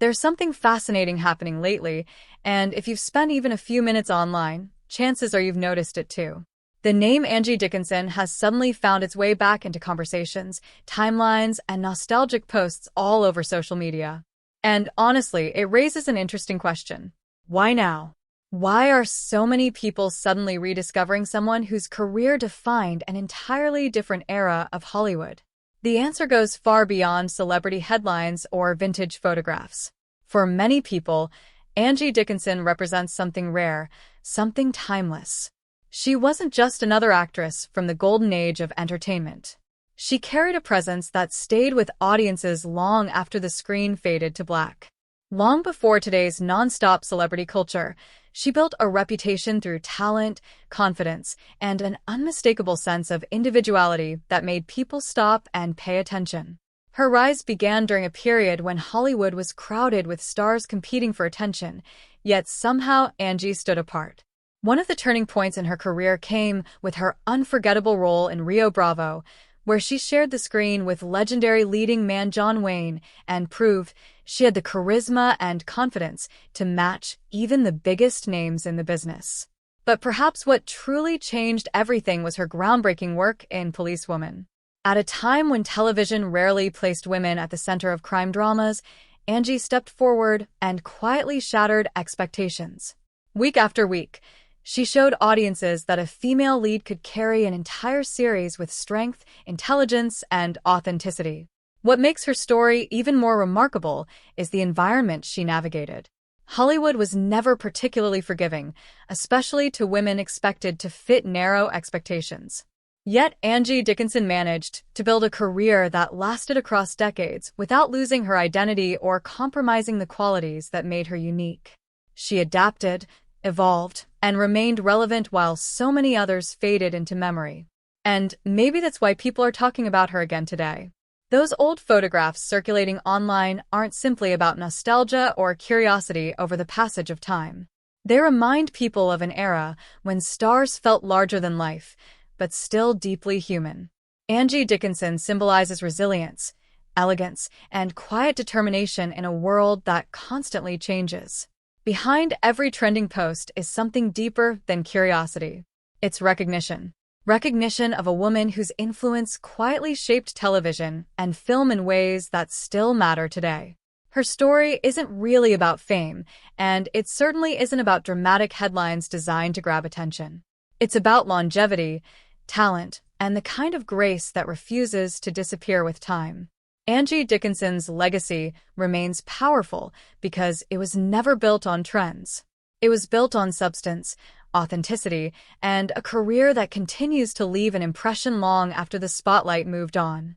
There's something fascinating happening lately, and if you've spent even a few minutes online, chances are you've noticed it too. The name Angie Dickinson has suddenly found its way back into conversations, timelines, and nostalgic posts all over social media. And honestly, it raises an interesting question. Why now? Why are so many people suddenly rediscovering someone whose career defined an entirely different era of Hollywood? The answer goes far beyond celebrity headlines or vintage photographs. For many people, Angie Dickinson represents something rare, something timeless. She wasn't just another actress from the golden age of entertainment. She carried a presence that stayed with audiences long after the screen faded to black. Long before today's non-stop celebrity culture, she built a reputation through talent, confidence, and an unmistakable sense of individuality that made people stop and pay attention. Her rise began during a period when Hollywood was crowded with stars competing for attention, yet somehow Angie stood apart. One of the turning points in her career came with her unforgettable role in Rio Bravo, where she shared the screen with legendary leading man John Wayne and proved she had the charisma and confidence to match even the biggest names in the business. But perhaps what truly changed everything was her groundbreaking work in Policewoman. At a time when television rarely placed women at the center of crime dramas, Angie stepped forward and quietly shattered expectations. Week after week, she showed audiences that a female lead could carry an entire series with strength, intelligence, and authenticity. What makes her story even more remarkable is the environment she navigated. Hollywood was never particularly forgiving, especially to women expected to fit narrow expectations. Yet Angie Dickinson managed to build a career that lasted across decades without losing her identity or compromising the qualities that made her unique. She adapted, evolved, and remained relevant while so many others faded into memory. And maybe that's why people are talking about her again today. Those old photographs circulating online aren't simply about nostalgia or curiosity over the passage of time. They remind people of an era when stars felt larger than life, but still deeply human. Angie Dickinson symbolizes resilience, elegance, and quiet determination in a world that constantly changes. Behind every trending post is something deeper than curiosity. It's recognition. Recognition of a woman whose influence quietly shaped television and film in ways that still matter today. Her story isn't really about fame, and it certainly isn't about dramatic headlines designed to grab attention. It's about longevity, talent, and the kind of grace that refuses to disappear with time. Angie Dickinson's legacy remains powerful because it was never built on trends. It was built on substance, authenticity, and a career that continues to leave an impression long after the spotlight moved on.